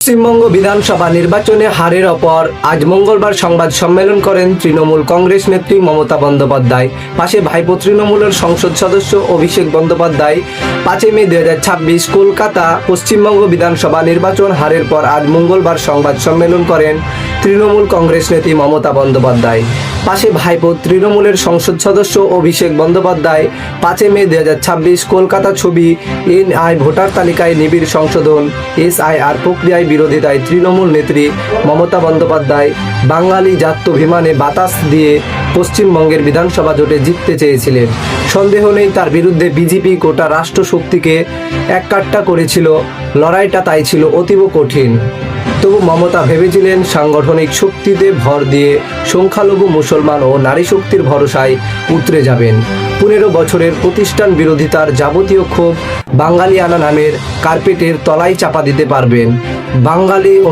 পশ্চিমবঙ্গ বিধানসভা নির্বাচনে হারের পর আজ মঙ্গলবার সংবাদ সম্মেলন করেন তৃণমূল কংগ্রেস নেত্রী মমতা বন্দ্যোপাধ্যায়। পাশে ভাইপো তৃণমূলের সংসদ সদস্য অভিষেক বন্দ্যোপাধ্যায়। 5 মে 2026 কলকাতা পশ্চিমবঙ্গ বিধানসভা নির্বাচন হারের পর আজ মঙ্গলবার সংবাদ সম্মেলন করেন তৃণমূল কংগ্রেস নেত্রী মমতা বন্দ্যোপাধ্যায়। পাশে ভাইপো তৃণমূলের সংসদ সদস্য অভিষেক বন্দ্যোপাধ্যায়। 5 মে 2026 কলকাতা ছবি এনআই ভোটার তালিকায় নিবিড় সংশোধন SIR প্রক্রিয়ায় বিরোধিতায় তৃণমূল নেত্রী মমতা বন্দ্যোপাধ্যায় বাঙালি জাত্যাভিমানে বাতাস দিয়ে পশ্চিমবঙ্গের বিধানসভা জোটে জিততে চেয়েছিলেন। সন্দেহ নেই তার বিরুদ্ধে বিজেপি গোটা রাষ্ট্রশক্তিকে এককাট্টা করেছিল। লড়াইটা তাই ছিল অতীব কঠিন। তবু মমতা ভেবেছিলেন সাংগঠনিক শক্তিতে ভর দিয়ে সংখ্যালঘু মুসলমান ও নারী শক্তির ভরসায় উতরে যাবেন। 15 বছরের প্রতিষ্ঠান বিরোধিতার যাবতীয় ক্ষোভ বাঙালিয়ানা নামের কার্পেটের তলায় চাপা দিতে পারবেন। বাঙালি ও